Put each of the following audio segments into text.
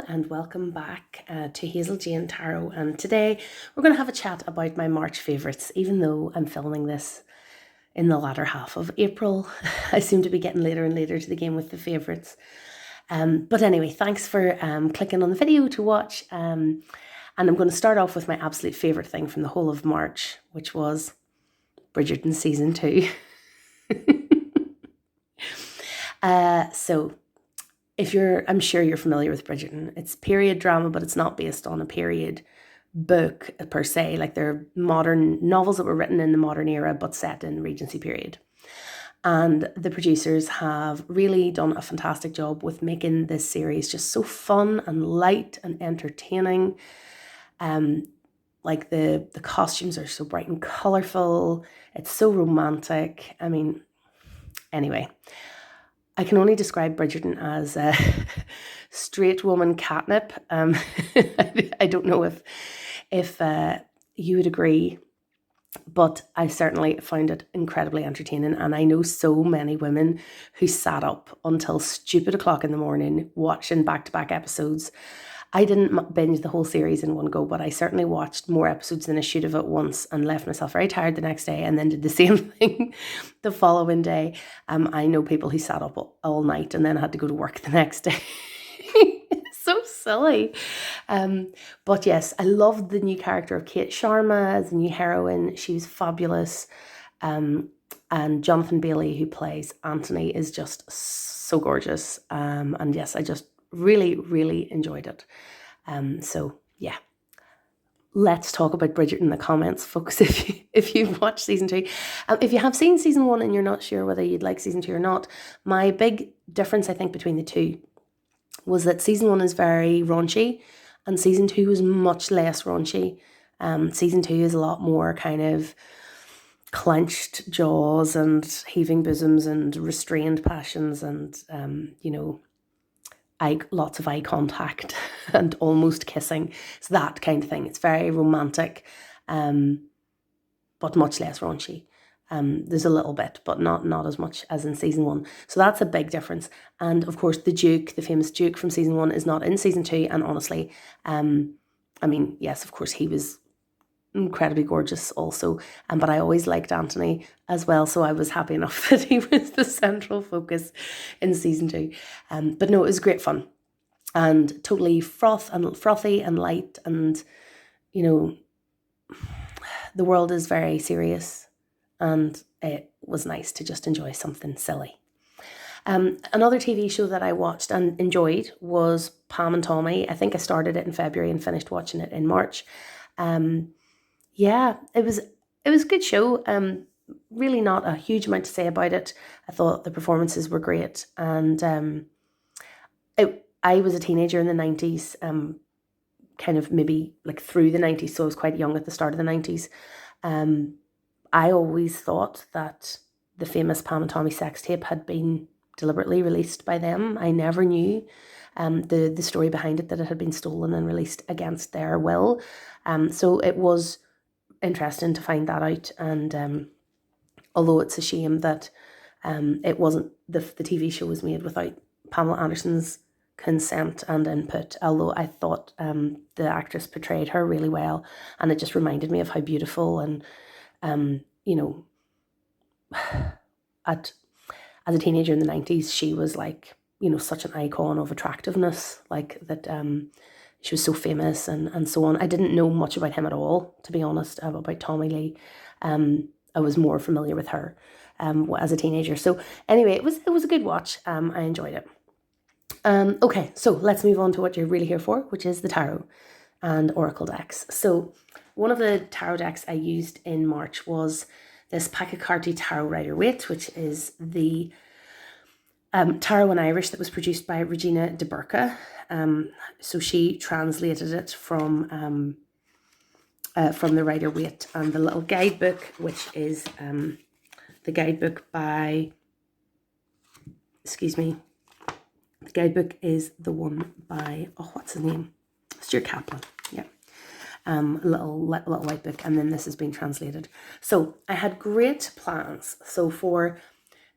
and welcome back to Hazel Jane Tarot. And today we're going to have a chat about my March favourites. Even though I'm filming this in the latter half of April, I seem to be getting later and later to the game with the favourites. But anyway, thanks for clicking on the video to watch. And I'm going to start off with my absolute favourite thing from the whole of March, which was Bridgerton Season 2. So I'm sure you're familiar with Bridgerton. It's period drama, but it's not based on a period book per se. Like they're modern novels that were written in the modern era, but set in Regency period. And the producers have really done a fantastic job with making this series just so fun and light and entertaining. Like the costumes are so bright and colourful. It's so romantic. I mean, anyway, I can only describe Bridgerton as a straight woman catnip. I don't know if you would agree, but I certainly found it incredibly entertaining. And I know so many women who sat up until stupid o'clock in the morning watching back-to-back episodes. I didn't binge the whole series in one go, but I certainly watched more episodes than I should have at once and left myself very tired the next day and then did the same thing the following day. I know people who sat up all night and then had to go to work the next day. So silly. But yes, I loved the new character of Kate Sharma as the new heroine. She was fabulous. And Jonathan Bailey, who plays Anthony, is just so gorgeous. And yes, I just really enjoyed it. So yeah, let's talk about Bridgerton in the comments, folks, if you've watched season 2. If you have seen season 1 and you're not sure whether you'd like season 2 or not, my big difference I think between the two was that season 1 is very raunchy and season 2 is much less raunchy. Season 2 is a lot more kind of clenched jaws and heaving bosoms and restrained passions and lots of eye contact and almost kissing. It's that kind of thing. It's very romantic, but much less raunchy. There's a little bit, but not as much as in season 1. So that's a big difference. And of course, the Duke, the famous Duke from season 1, is not in season 2. And honestly, I mean, yes, of course, he was incredibly gorgeous also, but I always liked Anthony as well, so I was happy enough that he was the central focus in season 2. But no, it was great fun and totally frothy and light, and the world is very serious and it was nice to just enjoy something silly. Another TV show that I watched and enjoyed was Pam and Tommy. I think I started it in February and finished watching it in March. Yeah, it was a good show. Really not a huge amount to say about it. I thought the performances were great, and I was a teenager in the 90s, kind of maybe like through the 90s, so I was quite young at the start of the 90s. I always thought that the famous Pam and Tommy sex tape had been deliberately released by them. I never knew the story behind it, that it had been stolen and released against their will. So it was interesting to find that out, and although it's a shame that it wasn't, the TV show was made without Pamela Anderson's consent and input, although I thought the actress portrayed her really well, and it just reminded me of how beautiful and as a teenager in the 90s, she was like, such an icon of attractiveness, like that. She was so famous and so on. I didn't know much about him at all, to be honest, about Tommy Lee. I was more familiar with her as a teenager. So anyway, it was a good watch. I enjoyed it. Okay, so let's move on to what you're really here for, which is the tarot and oracle decks. So one of the tarot decks I used in March was this Pachycarty Tarot Rider-Waite, which is the tarot in Irish that was produced by Regina de Burca. So she translated it from the Rider-Waite, and the little guidebook, which is the guidebook by, the guidebook is the one by, what's his name? Stuart Kaplan, yeah. Little white book, and then this has been translated. So I had great plans. So for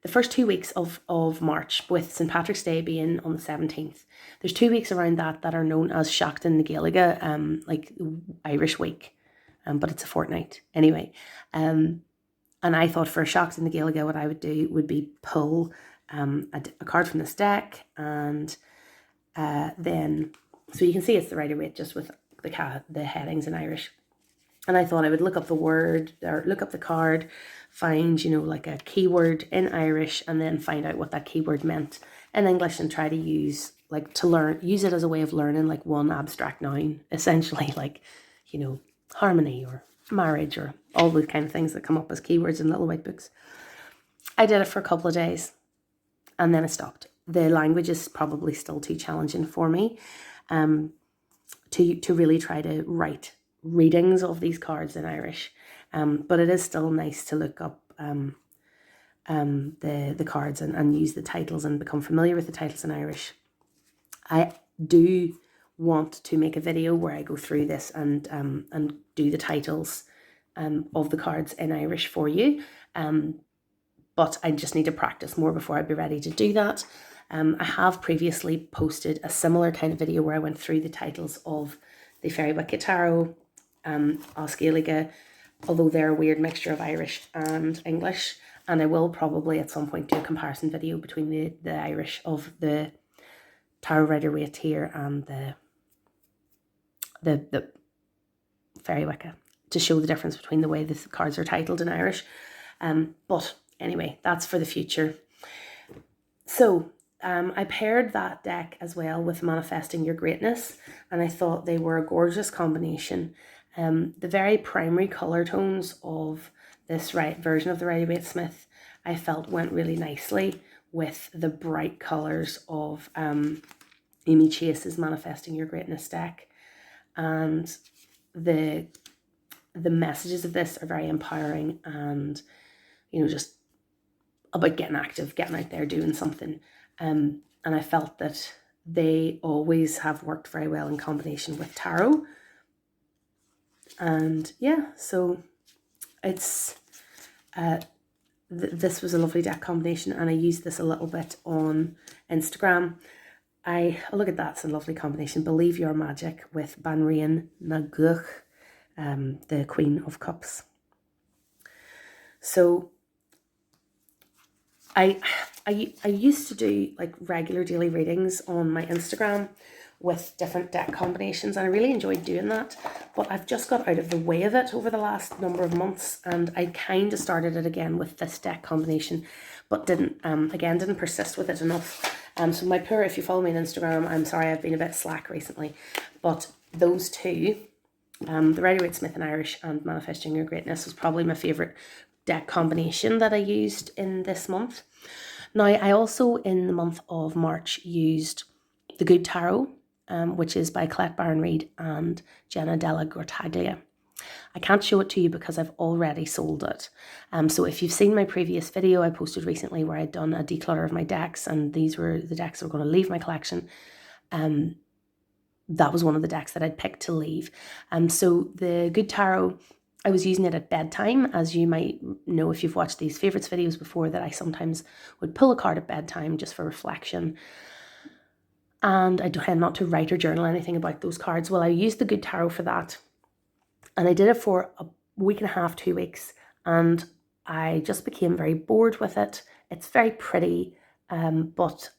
the first 2 weeks of March, with St. Patrick's Day being on the 17th. There's 2 weeks around that are known as Seachtain na Gaeilge, like Irish week, but it's a fortnight anyway. And I thought for Seachtain na Gaeilge, what I would do would be pull a card from this deck, and then, so you can see it's the Rider-Waite just with the headings in Irish. And I thought I would look up the word, or look up the card, find, like a keyword in Irish, and then find out what that keyword meant in English, and try to use it as a way of learning like one abstract noun, essentially, like, harmony or marriage or all those kind of things that come up as keywords in little white books. I did it for a couple of days and then I stopped. The language is probably still too challenging for me to really try to write readings of these cards in Irish, but it is still nice to look up the cards and use the titles and become familiar with the titles in Irish. I do want to make a video where I go through this and do the titles of the cards in Irish for you, but I just need to practice more before I'd be ready to do that. I have previously posted a similar kind of video where I went through the titles of the Fairy Wicket Tarot, As Gaeilge, although they're a weird mixture of Irish and English, and I will probably at some point do a comparison video between the Irish of the Tarot Rider-Waite here and the Fairy Wicket, to show the difference between the way the cards are titled in Irish. But anyway, that's for the future. So I paired that deck as well with Manifesting Your Greatness, and I thought they were a gorgeous combination. The very primary colour tones of this version of the Rider-Waite Smith, I felt went really nicely with the bright colours of Amy Chase's Manifesting Your Greatness deck. And the messages of this are very empowering and, just about getting active, getting out there, doing something. And I felt that they always have worked very well in combination with tarot. And yeah, so it's this was a lovely deck combination, and I used this a little bit on Instagram. Oh, look at that, it's a lovely combination. Believe Your Magic with Banríon na Gcluach, the Queen of Cups. So I used to do like regular daily readings on my Instagram with different deck combinations, and I really enjoyed doing that, but I've just got out of the way of it over the last number of months, and I kind of started it again with this deck combination, but didn't persist with it enough. So my poor, if you follow me on Instagram, I'm sorry, I've been a bit slack recently, but those two, the Rider-Waite Smith in Irish and Manifesting Your Greatness, was probably my favourite deck combination that I used in this month. Now, I also, in the month of March, used The Good Tarot, which is by Colette Baron-Reid and Jenna Della Gortaglia. I can't show it to you because I've already sold it. So if you've seen my previous video I posted recently where I'd done a declutter of my decks, and these were the decks that were going to leave my collection, that was one of the decks that I'd picked to leave. So the Good Tarot, I was using it at bedtime, as you might know if you've watched these favourites videos before, that I sometimes would pull a card at bedtime just for reflection. And I tend not to write or journal anything about those cards. Well, I used the Good Tarot for that. And I did it for a week and a half, 2 weeks. And I just became very bored with it. It's very pretty, but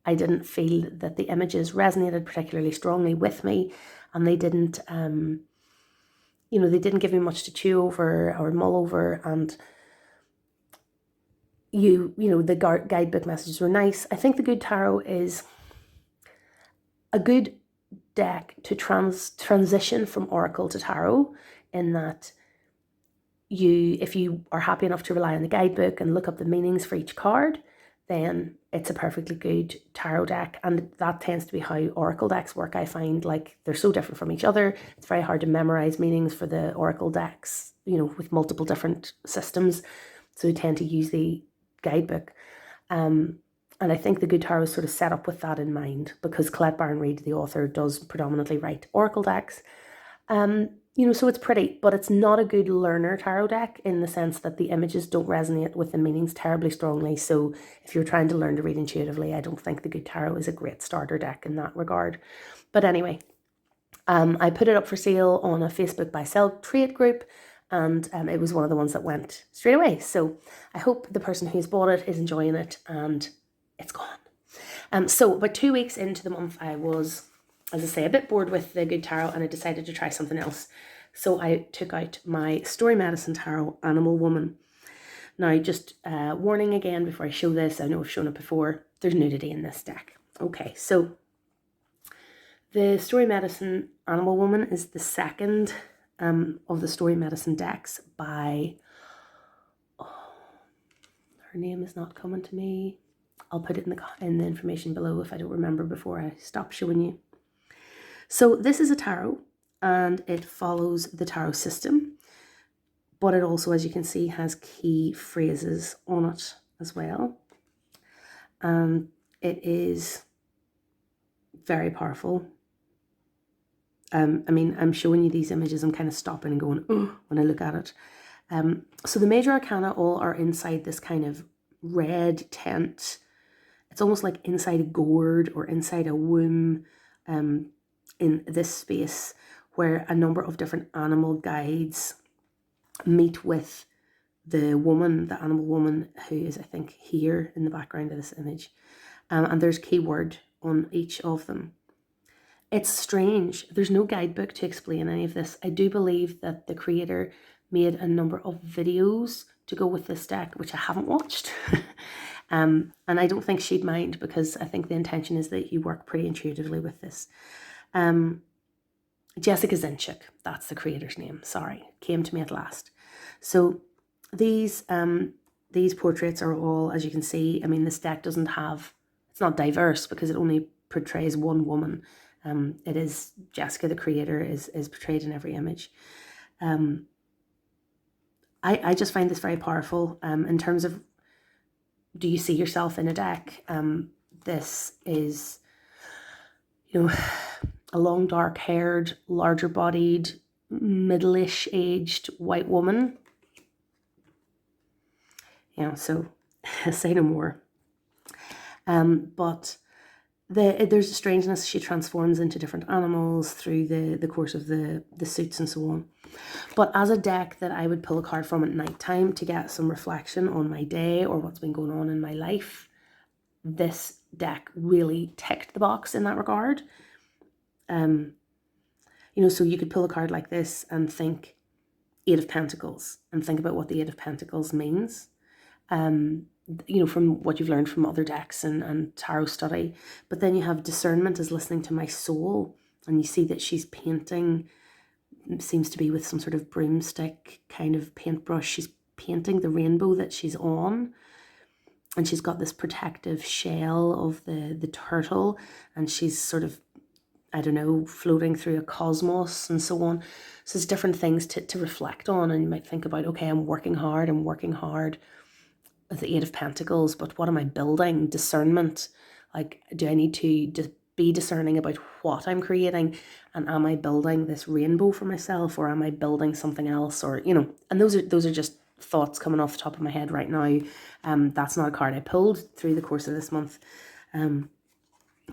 I didn't feel that the images resonated particularly strongly with me. And they didn't, they didn't give me much to chew over or mull over. And the guidebook messages were nice. I think the Good Tarot is a good deck to transition from Oracle to Tarot, in that if you are happy enough to rely on the guidebook and look up the meanings for each card, then it's a perfectly good tarot deck. And that tends to be how Oracle decks work. I find like they're so different from each other. It's very hard to memorize meanings for the Oracle decks, with multiple different systems. So you tend to use the guidebook. And I think the Good Tarot is sort of set up with that in mind, because Colette Baron-Reid, the author, does predominantly write Oracle decks. so it's pretty, but it's not a good learner tarot deck in the sense that the images don't resonate with the meanings terribly strongly. So if you're trying to learn to read intuitively, I don't think the Good Tarot is a great starter deck in that regard. But anyway, I put it up for sale on a Facebook buy sell trade group, and it was one of the ones that went straight away. So I hope the person who's bought it is enjoying it, and it's gone. So about 2 weeks into the month, I was, as I say, a bit bored with the Good Tarot, and I decided to try something else. So I took out my Story Medicine Tarot Animal Woman. Now, just warning again before I show this, I know I've shown it before, there's nudity in this deck. Okay, so the Story Medicine Animal Woman is the second of the Story Medicine decks by, her name is not coming to me. I'll put it in the information below if I don't remember before I stop showing you. So this is a tarot, and it follows the tarot system, but it also, as you can see, has key phrases on it as well. And it is very powerful. I mean, I'm showing you these images, I'm kind of stopping and going, oh, when I look at it. So the major arcana all are inside this kind of red tent. It's almost like inside a gourd or inside a womb, in this space where a number of different animal guides meet with the woman, the animal woman, who is, I think, here in the background of this image. And there's keyword on each of them. It's strange. There's no guidebook to explain any of this. I do believe that the creator made a number of videos to go with this deck, which I haven't watched. And I don't think she'd mind, because I think the intention is that you work pretty intuitively with this. Jessica Zinchuk, that's the creator's name. Sorry, came to me at last. So these portraits are all, as you can see, I mean, this deck doesn't have, it's not diverse because it only portrays one woman. It is Jessica, the creator, is portrayed in every image. I just find this very powerful in terms of, do you see yourself in a deck? This is, a long, dark-haired, larger-bodied, middle-ish aged white woman. So say no more. But there's a strangeness. She transforms into different animals through the course of the suits and so on. But as a deck that I would pull a card from at night time to get some reflection on my day or what's been going on in my life, this deck really ticked the box in that regard. So you could pull a card like this and think Eight of Pentacles and think about what the Eight of Pentacles means. From what you've learned from other decks and tarot study. But then you have discernment as listening to my soul, and you see that she's painting, seems to be with some sort of broomstick kind of paintbrush. She's painting the rainbow that she's on, and she's got this protective shell of the turtle, and she's sort of, I don't know, floating through a cosmos and so on. So there's different things to reflect on, and you might think about, okay, I'm working hard with the Eight of Pentacles, but what am I building? Discernment. Like, do I need to be discerning about what I'm creating? And am I building this rainbow for myself, or am I building something else? Or, and those are just thoughts coming off the top of my head right now. That's not a card I pulled through the course of this month.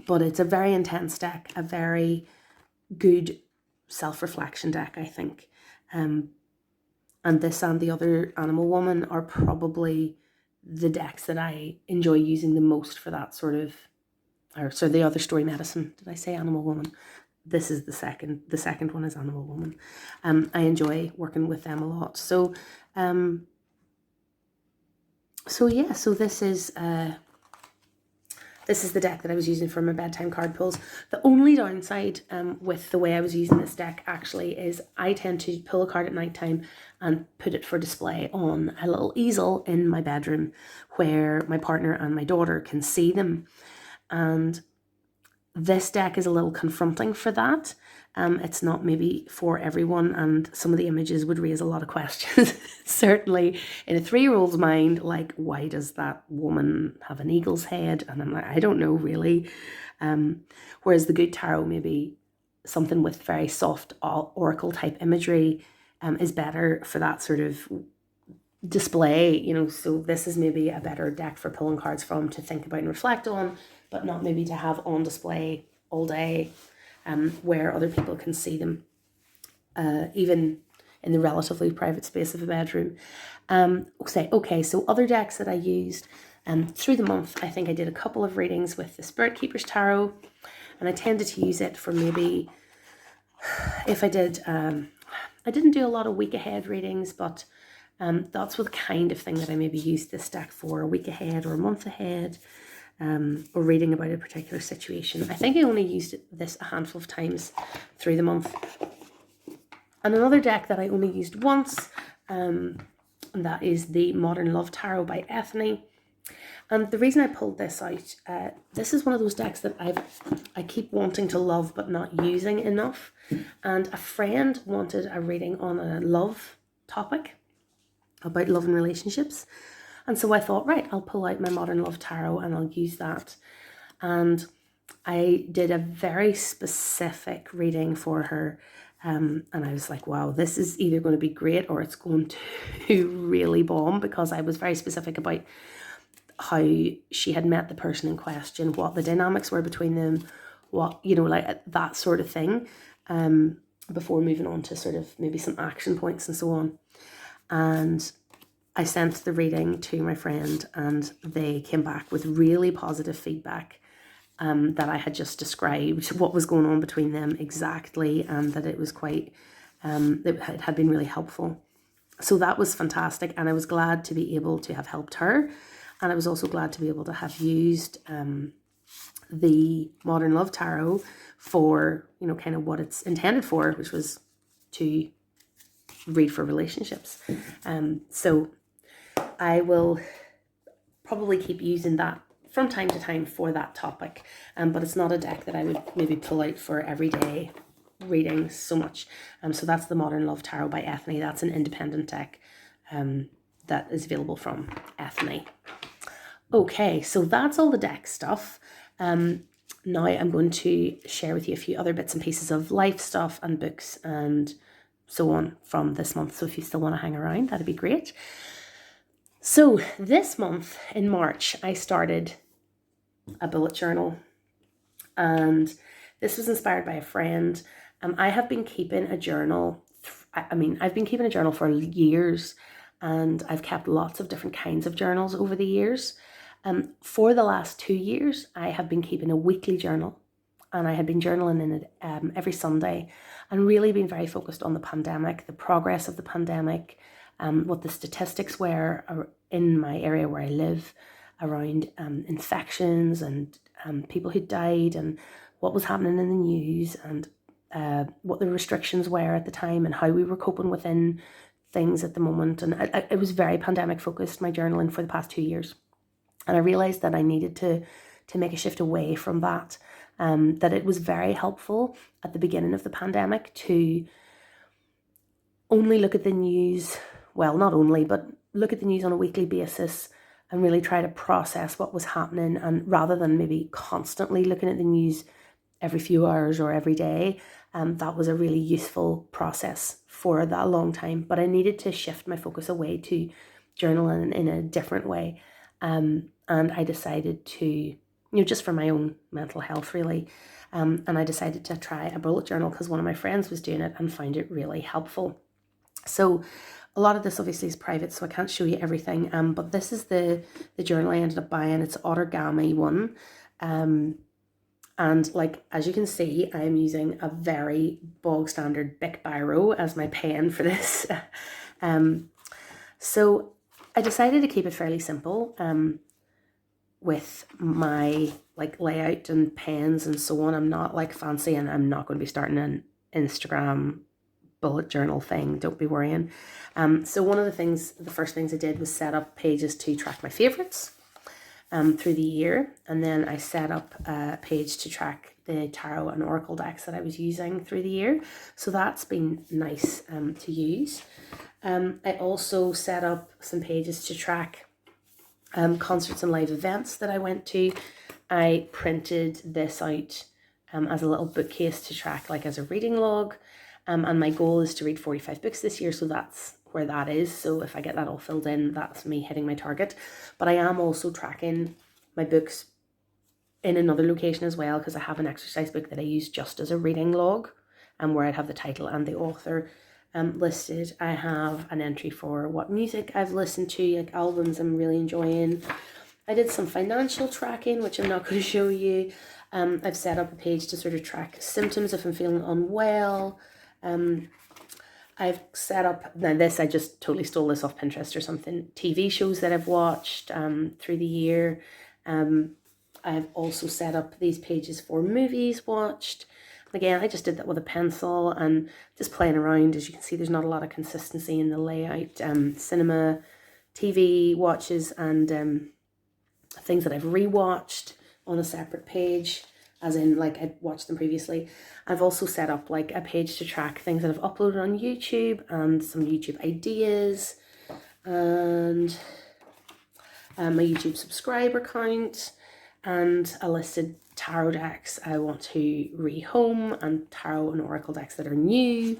But it's a very intense deck, a very good self-reflection deck, I think. And this and the other Animal Woman are probably the decks that I enjoy using the most for that sort of, the other Story Medicine. Did I say Animal Woman? This is the second. The second one is Animal Woman. I enjoy working with them a lot. So this is the deck that I was using for my bedtime card pulls. The only downside with the way I was using this deck actually is I tend to pull a card at night time and put it for display on a little easel in my bedroom where my partner and my daughter can see them. And this deck is a little confronting for that. It's not maybe for everyone, and some of the images would raise a lot of questions. Certainly in a 3-year-old's mind, like, why does that woman have an eagle's head? And I'm like, I don't know really. Whereas the Good Tarot maybe something with very soft oracle type imagery is better for that sort of display, you know. So this is maybe a better deck for pulling cards from to think about and reflect on, but not maybe to have on display all day, where other people can see them, even in the relatively private space of a bedroom. Okay, so other decks that I used through the month, I think I did a couple of readings with the Spirit Keepers Tarot, and I tended to use it for maybe, if I did, I didn't do a lot of week ahead readings, but that's the kind of thing that I maybe used this deck for, a week ahead or a month ahead, or reading about a particular situation. I think I only used this a handful of times through the month. And another deck that I only used once, and that is the Modern Love Tarot by Ethne. And the reason I pulled this out, this is one of those decks that I keep wanting to love but not using enough. And a friend wanted a reading on a love topic, about love and relationships. And so I thought, right, I'll pull out my Modern Love Tarot and I'll use that. And I did a very specific reading for her. And I was like, wow, this is either going to be great or it's going to really bomb, because I was very specific about how she had met the person in question, what the dynamics were between them, what, you know, like that sort of thing, before moving on to sort of maybe some action points and so on. And I sent the reading to my friend and they came back with really positive feedback, that I had just described what was going on between them exactly, and that it was quite, it had been really helpful. So that was fantastic, and I was glad to be able to have helped her, and I was also glad to be able to have used the Modern Love Tarot for, you know, kind of what it's intended for, which was to read for relationships. So I will probably keep using that from time to time for that topic, but it's not a deck that I would maybe pull out for everyday readings so much. So that's the Modern Love Tarot by Ethne. That's an independent deck that is available from Ethne. Okay, so that's all the deck stuff. Now I'm going to share with you a few other bits and pieces of life stuff and books and so on from this month. So if you still want to hang around, that'd be great. So this month in March, I started a bullet journal, and this was inspired by a friend. I have been keeping a journal. I've been keeping a journal for years, and I've kept lots of different kinds of journals over the years. For the last 2 years, I have been keeping a weekly journal, and I had been journaling in it every Sunday, and really been very focused on the pandemic, the progress of the pandemic, what the statistics were in my area where I live around infections and people who died, and what was happening in the news, and what the restrictions were at the time, and how we were coping within things at the moment. And it was very pandemic focused, my journaling for the past 2 years. And I realized that I needed to make a shift away from that, that it was very helpful at the beginning of the pandemic to only look at the news, well, not only, but look at the news on a weekly basis and really try to process what was happening, and rather than maybe constantly looking at the news every few hours or every day. That was a really useful process for that long time, but I needed to shift my focus away to journaling in a different way. And I decided to, you know, just for my own mental health really, and I decided to try a bullet journal because one of my friends was doing it and found it really helpful. So a lot of this obviously is private, so I can't show you everything, but this is the journal I ended up buying. It's Origami one, and like, as you can see, I'm using a very bog standard Bic Biro as my pen for this. So I decided to keep it fairly simple, with my like layout and pens and so on. I'm not like fancy, and I'm not going to be starting an Instagram bullet journal thing, don't be worrying. So one of the first things I did was set up pages to track my favorites through the year, and then I set up a page to track the tarot and oracle decks that I was using through the year. So that's been nice to use. I also set up some pages to track concerts and live events that I went to. I printed this out as a little bookcase to track like as a reading log. And my goal is to read 45 books this year, so that's where that is. So if I get that all filled in, that's me hitting my target. But I am also tracking my books in another location as well, because I have an exercise book that I use just as a reading log, and where I'd have the title and the author listed. I have an entry for what music I've listened to, like albums I'm really enjoying. I did some financial tracking, which I'm not going to show you. I've set up a page to sort of track symptoms if I'm feeling unwell. I've set up, now this, I just totally stole this off Pinterest or something, TV shows that I've watched through the year. I've also set up these pages for movies watched. Again, I just did that with a pencil and just playing around. As you can see, there's not a lot of consistency in the layout. Cinema, TV watches, and things that I've rewatched on a separate page, as in like I'd watched them previously. I've also set up like a page to track things that I've uploaded on YouTube and some YouTube ideas, and my YouTube subscriber count, and a listed tarot decks I want to rehome, and tarot and oracle decks that are new,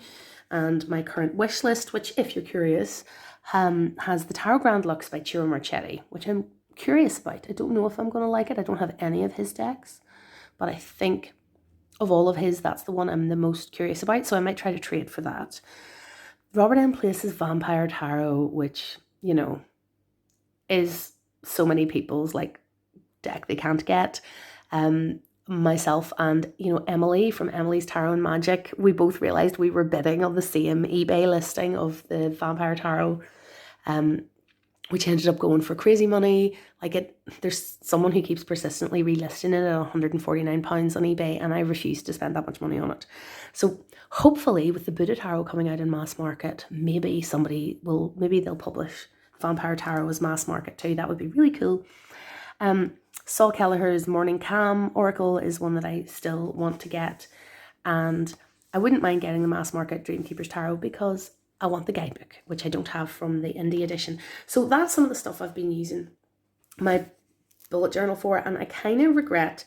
and my current wish list, which, if you're curious, has the Tarot Grand Lux by Ciro Marchetti, which I'm curious about. I don't know if I'm going to like it. I don't have any of his decks, but I think of all of his, that's the one I'm the most curious about, so I might try to trade for that. Robert M. Place's Vampire Tarot, which, you know, is so many people's like deck they can't get. Myself and, you know, Emily from Emily's Tarot and Magic, we both realized we were bidding on the same eBay listing of the Vampire Tarot, which ended up going for crazy money. Like, there's someone who keeps persistently relisting it at £149 on eBay, and I refuse to spend that much money on it. So hopefully with the Buddha Tarot coming out in mass market, maybe they'll publish Vampire Tarot as mass market too. That would be really cool. Saul Kelleher's Morning Calm Oracle is one that I still want to get, and I wouldn't mind getting the mass market Dreamkeeper's Tarot because I want the guidebook, which I don't have from the indie edition. So that's some of the stuff I've been using my bullet journal for, and I kind of regret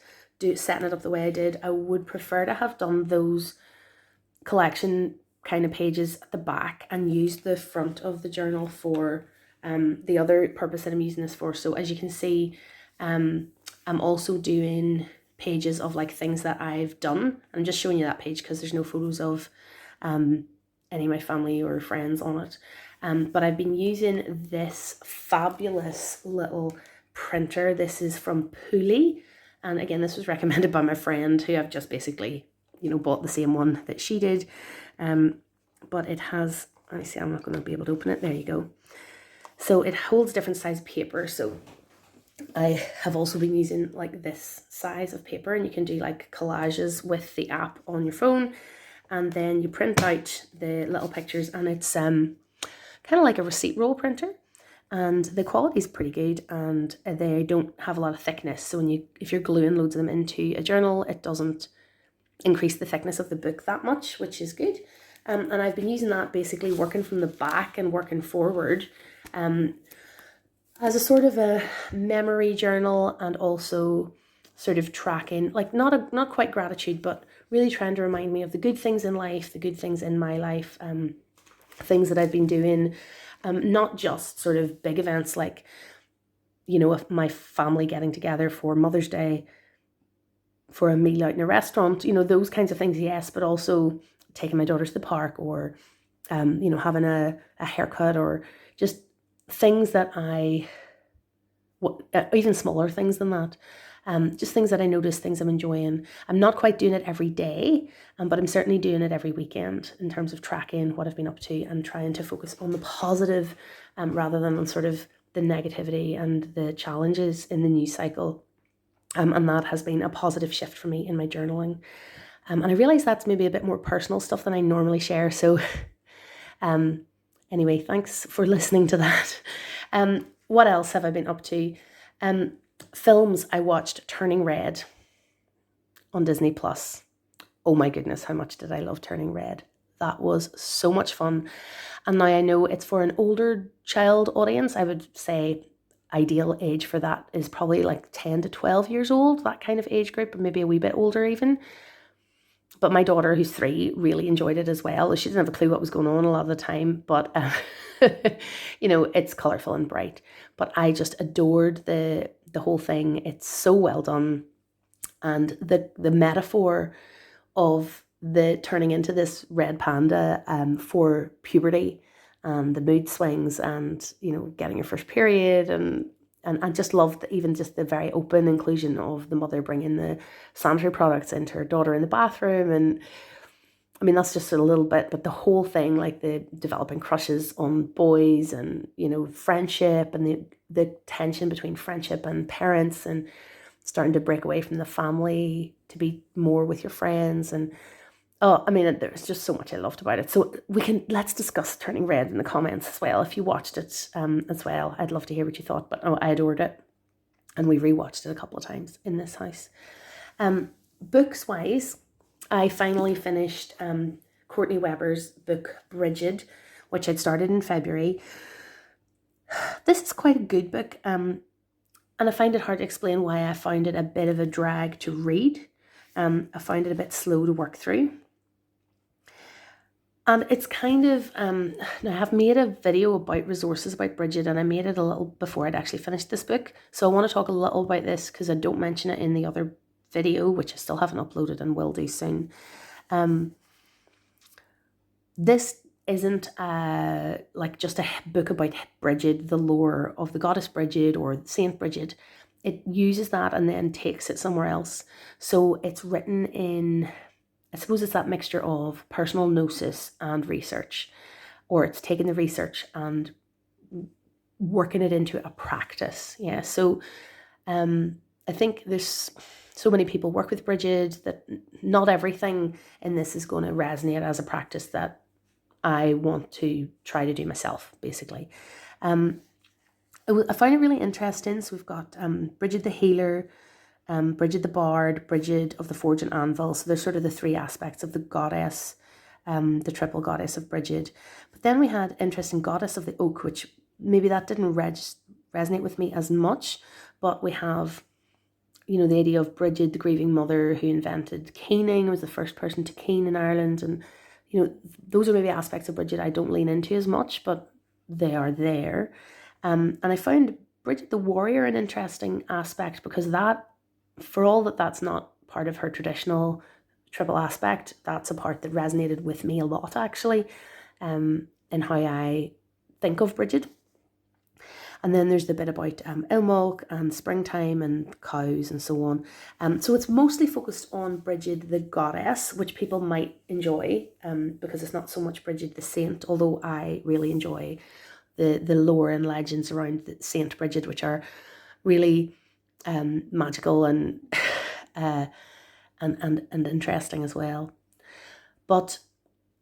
setting it up the way I did. I would prefer to have done those collection kind of pages at the back and used the front of the journal for the other purpose that I'm using this for. So as you can see, I'm also doing pages of like things that I've done. I'm just showing you that page because there's no photos of any of my family or friends on it. But I've been using this fabulous little printer. This is from Pooley. And again, this was recommended by my friend, who I've just basically, you know, bought the same one that she did. But it has, let me see, I'm not going to be able to open it. There you go. So it holds different size paper. So I have also been using like this size of paper, and you can do like collages with the app on your phone, and then you print out the little pictures, and it's kind of like a receipt roll printer, and the quality is pretty good, and they don't have a lot of thickness. So if you're gluing loads of them into a journal, it doesn't increase the thickness of the book that much, which is good. And I've been using that basically working from the back and working forward, as a sort of a memory journal, and also sort of tracking, like not quite gratitude, but really trying to remind me of the good things in life, the good things in my life, things that I've been doing, not just sort of big events like, you know, my family getting together for Mother's Day, for a meal out in a restaurant, you know, those kinds of things, yes, but also taking my daughter to the park, or, you know, having a haircut, or just things that even smaller things than that, just things that I notice, things I'm enjoying. I'm not quite doing it every day, but I'm certainly doing it every weekend in terms of tracking what I've been up to and trying to focus on the positive, rather than on sort of the negativity and the challenges in the news cycle. And that has been a positive shift for me in my journaling. And I realize that's maybe a bit more personal stuff than I normally share. So anyway, thanks for listening to that. What else have I been up to? Films, I watched Turning Red on Disney Plus. Oh my goodness, how much did I love Turning Red? That was so much fun. And now I know it's for an older child audience. I would say ideal age for that is probably like 10 to 12 years old, that kind of age group, or maybe a wee bit older even. But my daughter, who's 3, really enjoyed it as well. She didn't have a clue what was going on a lot of the time, but it's colourful and bright. But I just adored the whole thing. It's so well done, and the metaphor of the turning into this red panda for puberty and the mood swings and getting your first period, and I just loved even just the very open inclusion of the mother bringing the sanitary products into her daughter in the bathroom. And I mean, that's just a little bit, but the whole thing, like the developing crushes on boys and, friendship and the tension between friendship and parents and starting to break away from the family to be more with your friends. And oh, I mean, there's just so much I loved about it. So let's discuss Turning Red in the comments as well. If you watched it as well, I'd love to hear what you thought. But I adored it. And we rewatched it a couple of times in this house. Books wise, I finally finished Courtney Weber's book, Brigid, which I'd started in February. This is quite a good book. And I find it hard to explain why I found it a bit of a drag to read. I found it a bit slow to work through. And it's kind of, now I have made a video about resources about Brigid, and I made it a little before I'd actually finished this book. So I want to talk a little about this because I don't mention it in the other video, which I still haven't uploaded and will do soon. This isn't like just a book about Brigid, the lore of the goddess Brigid or Saint Brigid. It uses that and then takes it somewhere else. So it's written in, I suppose it's that mixture of personal gnosis and research, or it's taking the research and working it into a practice. Yeah. So I think there's so many people work with Brigid that not everything in this is going to resonate as a practice that I want to try to do myself, basically. I find it really interesting. So we've got Brigid the Healer, Brigid the Bard, Brigid of the Forge and Anvil. So there's sort of the 3 aspects of the goddess, the triple goddess of Brigid. But then we had interesting Goddess of the Oak, which maybe that didn't resonate with me as much. But we have, the idea of Brigid, the grieving mother who invented caning, was the first person to cane in Ireland. And, those are maybe aspects of Brigid I don't lean into as much, but they are there. And I found Brigid the Warrior an interesting aspect because that, for all that that's not part of her traditional triple aspect, that's a part that resonated with me a lot, actually, in how I think of Brigid. And then there's the bit about Ilmulk and springtime and cows and so on. So it's mostly focused on Brigid the goddess, which people might enjoy because it's not so much Brigid the saint, although I really enjoy the lore and legends around the Saint Brigid, which are really magical and interesting as well. But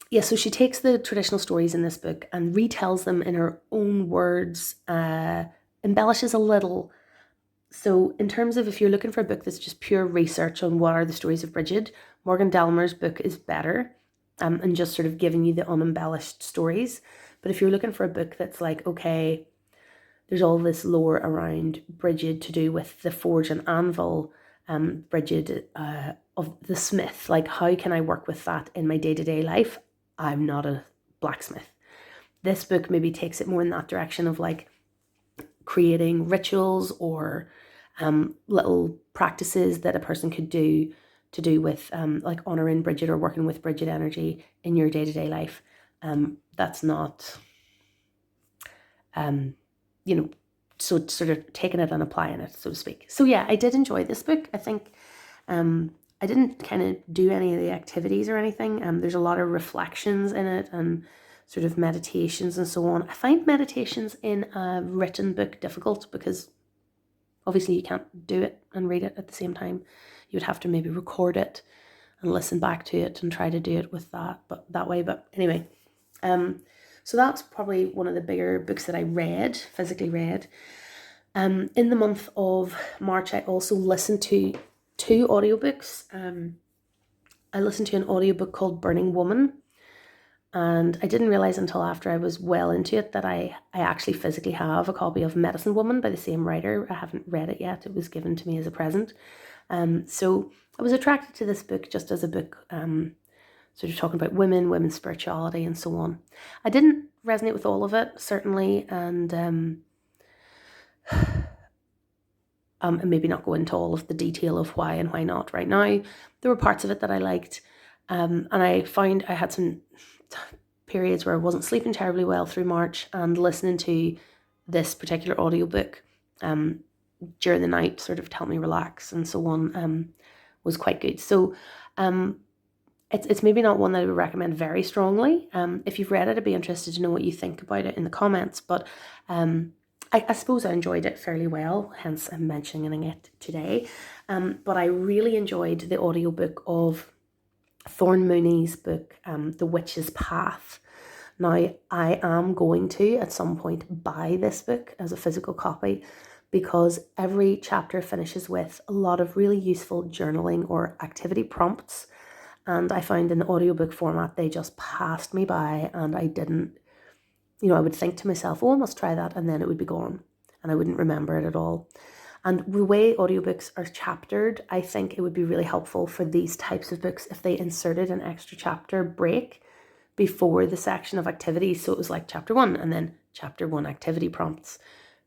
yeah, so she takes the traditional stories in this book and retells them in her own words, embellishes a little. So in terms of if you're looking for a book that's just pure research on what are the stories of Brigid, Morgan Delmer's book is better and just sort of giving you the unembellished stories. But if you're looking for a book that's like, okay, there's all this lore around Brigid to do with the forge and anvil, Brigid of the smith, like how can I work with that in my day-to-day life? I'm not a blacksmith. This book maybe takes it more in that direction of like creating rituals or little practices that a person could do to do with like honoring Brigid or working with Brigid energy in your day-to-day life. That's not, so sort of taking it and applying it, so to speak. So yeah, I did enjoy this book. I think I didn't kind of do any of the activities or anything. There's a lot of reflections in it and sort of meditations and so on. I find meditations in a written book difficult because obviously you can't do it and read it at the same time. You would have to maybe record it and listen back to it and try to do it with that way. But anyway, so that's probably one of the bigger books that I physically read. In the month of March, I also listened to 2 audiobooks. I listened to an audiobook called Burning Woman, and I didn't realize until after I was well into it that I actually physically have a copy of Medicine Woman by the same writer. I haven't read it yet. It was given to me as a present. So I was attracted to this book just as a book sort of talking about women, women's spirituality and so on. I didn't resonate with all of it, certainly, and maybe not go into all of the detail of why and why not right now. There were parts of it that I liked, and I found I had some periods where I wasn't sleeping terribly well through March, and listening to this particular audiobook during the night sort of to help me relax and so on was quite good. So it's maybe not one that I would recommend very strongly. If you've read it, I'd be interested to know what you think about it in the comments, but I suppose I enjoyed it fairly well, hence I'm mentioning it today. But I really enjoyed the audiobook of Thorn Mooney's book, The Witch's Path. Now, I am going to, at some point, buy this book as a physical copy, because every chapter finishes with a lot of really useful journaling or activity prompts. And I found in the audiobook format, they just passed me by, and I didn't, I would think to myself, oh, I must try that, and then it would be gone, and I wouldn't remember it at all. And the way audiobooks are chaptered, I think it would be really helpful for these types of books if they inserted an extra chapter break before the section of activities. So it was like chapter 1 and then chapter 1 activity prompts,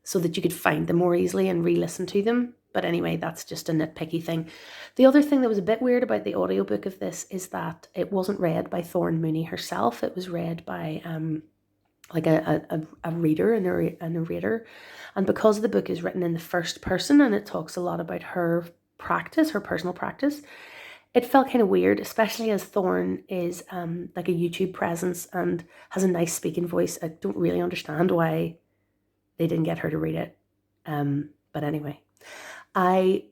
so that you could find them more easily and re-listen to them. But anyway, that's just a nitpicky thing. The other thing that was a bit weird about the audiobook of this is that it wasn't read by Thorn Mooney herself. It was read by like a reader, a narrator. And because the book is written in the first person and it talks a lot about her practice, her personal practice, it felt kind of weird, especially as Thorn is like a YouTube presence and has a nice speaking voice. I don't really understand why they didn't get her to read it. But anyway, I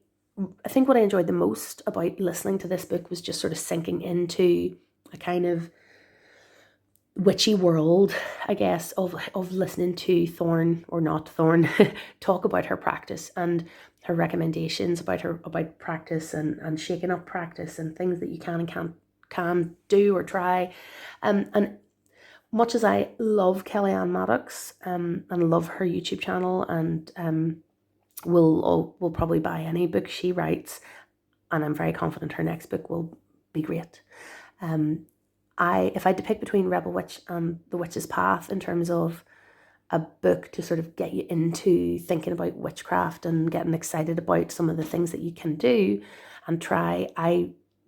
think what I enjoyed the most about listening to this book was just sort of sinking into a kind of witchy world, I guess, of listening to Thorn, or not Thorn, talk about her practice and her recommendations about practice and shaking up practice and things that you can and can't do or try. And much as I love Kellyanne Maddox and love her YouTube channel, and will probably buy any book she writes, and I'm very confident her next book will be great. If I had to pick between Rebel Witch and The Witch's Path in terms of a book to sort of get you into thinking about witchcraft and getting excited about some of the things that you can do and try,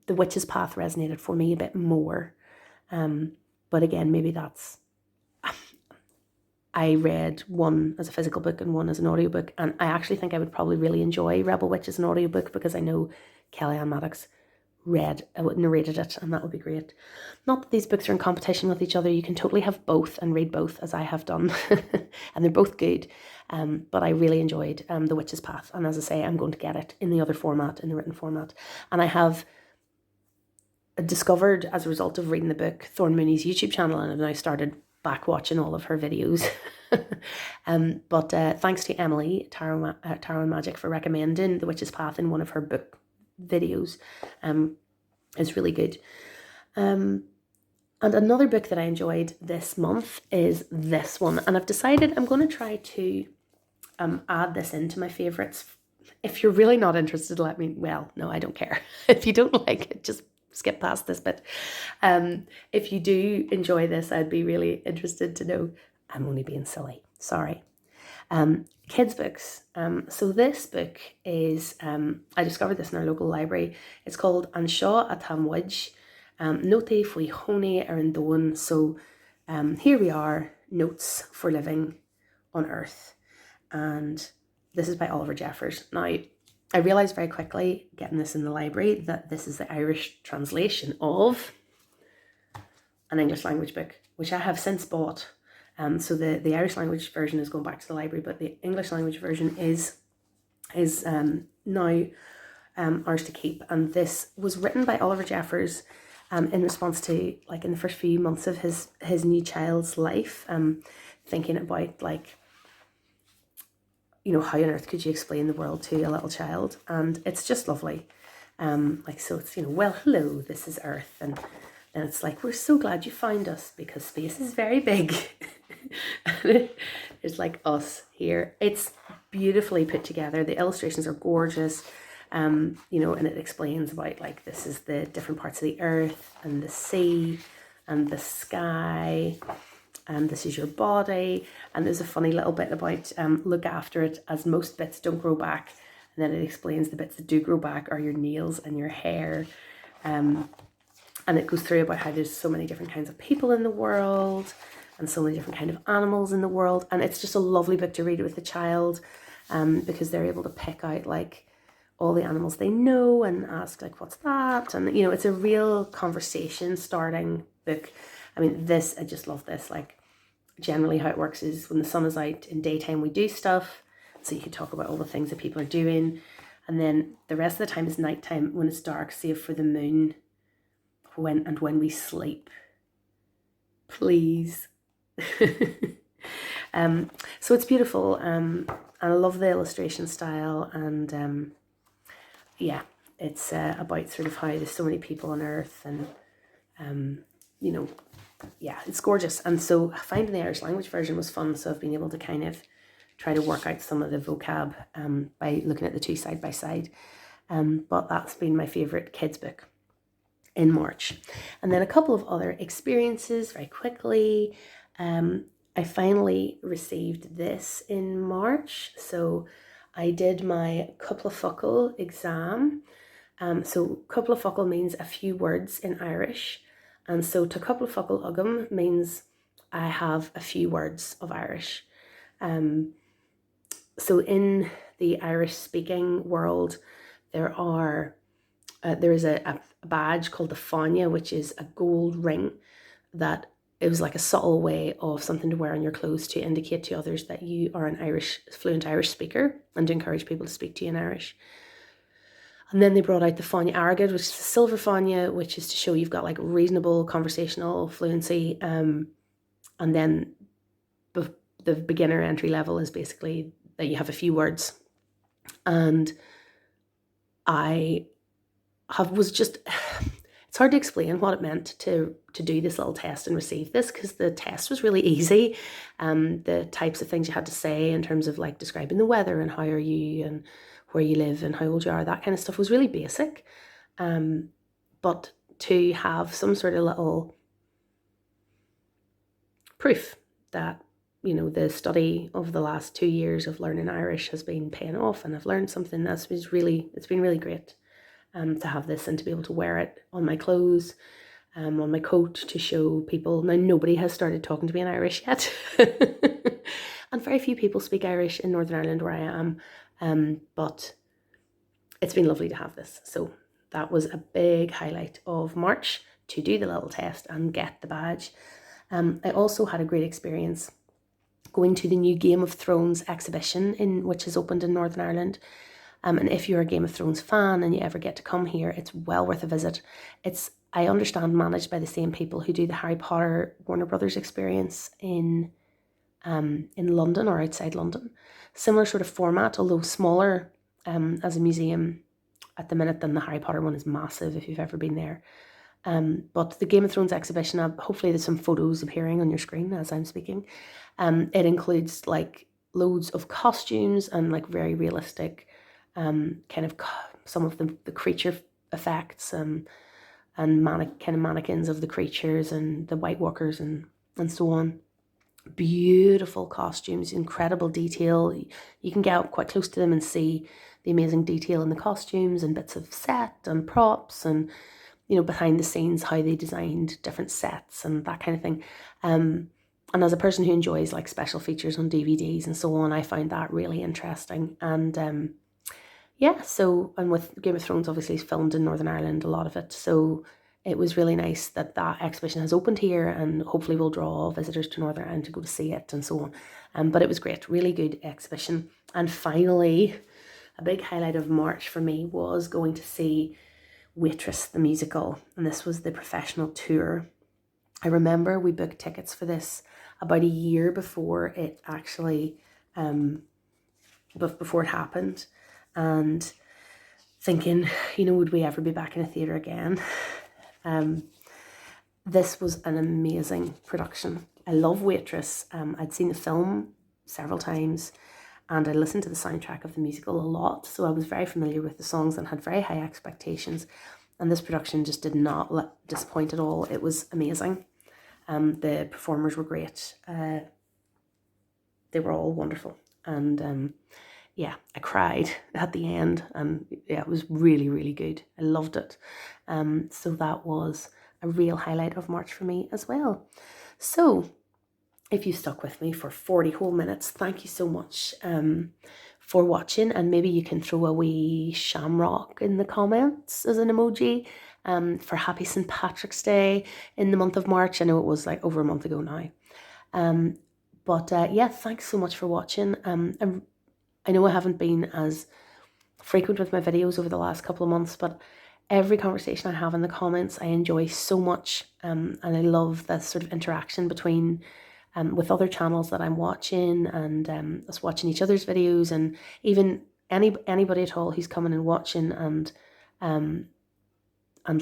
The Witch's Path resonated for me a bit more. But again, maybe that's, I read one as a physical book and one as an audiobook, and I actually think I would probably really enjoy Rebel Witch as an audiobook because I know Kellyanne Maddox narrated it, and that would be great. Not that these books are in competition with each other. You can totally have both and read both, as I have done, and they're both good. But I really enjoyed The Witch's Path, and as I say, I'm going to get it in the other format, in the written format. And I have discovered, as a result of reading the book, Thorn Mooney's YouTube channel, and I've now started back watching all of her videos. But thanks to Emily, Tarot and Magic, for recommending The Witch's Path in one of her book videos. Is really good. And another book that I enjoyed this month is this one, and I've decided I'm going to try to add this into my favorites. If you're really not interested, let me, well, no, I don't care. If you don't like it, just skip past this bit. If you do enjoy this, I'd be really interested to know. I'm only being silly, sorry. Kids books. So this book is, I discovered this in our local library. It's called Anseo a Tamwij, Note Fui Hone Arandon. So here we are, Notes for Living on Earth. And this is by Oliver Jeffers. Now, I realised very quickly, getting this in the library, that this is the Irish translation of an English language book, which I have since bought. So the Irish language version is going back to the library, but the English language version is now ours to keep. And this was written by Oliver Jeffers in response to, like, in the first few months of his new child's life, thinking about, like, how on earth could you explain the world to a little child? And it's just lovely. So it's, well, hello, this is Earth. And then it's like, we're so glad you found us because space is very big. It's like us here. It's beautifully put together. The illustrations are gorgeous. you know, and it explains about like this is the different parts of the earth and the sea and the sky, and this is your body. And there's a funny little bit about look after it, as most bits don't grow back. And then it explains the bits that do grow back are your nails and your hair. And it goes through about how there's so many different kinds of people in the world and so many different kind of animals in the world. And it's just a lovely book to read with a child, because they're able to pick out like all the animals they know and ask like, what's that? And, you know, it's a real conversation starting book. I mean, this, I just love this. Like, generally how it works is when the sun is out in daytime, we do stuff. So you can talk about all the things that people are doing. And then the rest of the time is nighttime when it's dark, save for the moon, when we sleep. Please. So it's beautiful. And I love the illustration style. And yeah, it's about sort of how there's so many people on Earth, and you know, yeah, it's gorgeous. And so finding the Irish language version was fun. So I've been able to kind of try to work out some of the vocab by looking at the two side by side. But that's been my favourite kids book in March. And then a couple of other experiences very quickly. I finally received this in March. So I did my Cúpla Focal exam. So Cúpla Focal means a few words in Irish. And so Tá Cúpla Focal Agam means I have a few words of Irish. So in the Irish speaking world, there is a badge called the Fáinne, which is a gold ring that it was like a subtle way of something to wear on your clothes to indicate to others that you are an fluent Irish speaker, and to encourage people to speak to you in Irish. And then they brought out the Fáinne Airgid, which is the silver Fáinne, which is to show you've got like reasonable conversational fluency. And then the beginner entry level is basically that you have a few words. And it's hard to explain what it meant to do this little test and receive this, because the test was really easy. The types of things you had to say in terms of like describing the weather and how are you and where you live and how old you are, that kind of stuff was really basic. But to have some sort of little proof that, you know, the study of the last 2 years of learning Irish has been paying off, and I've learned something it's been really great to have this and to be able to wear it on my clothes, on my coat, to show people. Now, nobody has started talking to me in Irish yet. And very few people speak Irish in Northern Ireland where I am, but it's been lovely to have this. So that was a big highlight of March, to do the little test and get the badge. I also had a great experience going to the new Game of Thrones exhibition which has opened in Northern Ireland. And if you're a Game of Thrones fan and you ever get to come here, it's well worth a visit. It's, I understand, managed by the same people who do the Harry Potter Warner Brothers experience in London or outside London. Similar sort of format, although smaller as a museum at the minute than the Harry Potter one is massive if you've ever been there. But the Game of Thrones exhibition, hopefully there's some photos appearing on your screen as I'm speaking. It includes like loads of costumes and like very realistic kind of some of the creature effects and mannequins of the creatures and the White Walkers and so on. Beautiful costumes, incredible detail. You can get up quite close to them and see the amazing detail in the costumes and bits of set and props and, you know, behind the scenes, how they designed different sets and that kind of thing. And as a person who enjoys like special features on DVDs and so on, I find that really interesting. And yeah, so, and with Game of Thrones obviously filmed in Northern Ireland, a lot of it. So it was really nice that exhibition has opened here, and hopefully will draw visitors to Northern Ireland to go to see it and so on. But it was great, really good exhibition. And finally, a big highlight of March for me was going to see Waitress the musical, and this was the professional tour. I remember we booked tickets for this about a year before it actually, before it happened, and thinking, you know, would we ever be back in a theatre again? This was an amazing production. I love Waitress. I'd seen the film several times, and I listened to the soundtrack of the musical a lot, so I was very familiar with the songs and had very high expectations. And this production just did not disappoint at all. It was amazing. The performers were great. They were all wonderful. And yeah, I cried at the end, and yeah, it was really, really good. I loved it. So that was a real highlight of March for me as well. So if you stuck with me for 40 whole minutes, thank you so much for watching. And maybe you can throw a wee shamrock in the comments as an emoji for Happy St. Patrick's Day in the month of March. I know it was like over a month ago now. But yeah, thanks so much for watching. I know I haven't been as frequent with my videos over the last couple of months, but every conversation I have in the comments I enjoy so much, and I love the sort of interaction between with other channels that I'm watching, and us watching each other's videos, and even anybody at all who's coming and watching and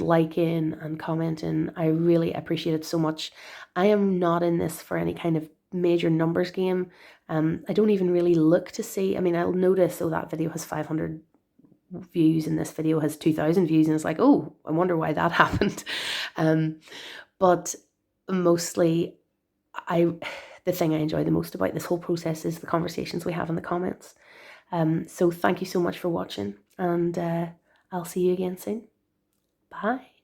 liking and commenting. I really appreciate it so much. I am not in this for any kind of major numbers game. I don't even really look to see. I mean, I'll notice, oh, that video has 500 views and this video has 2,000 views, and it's like, oh, I wonder why that happened. But mostly the thing I enjoy the most about this whole process is the conversations we have in the comments. So thank you so much for watching, and I'll see you again soon. Bye.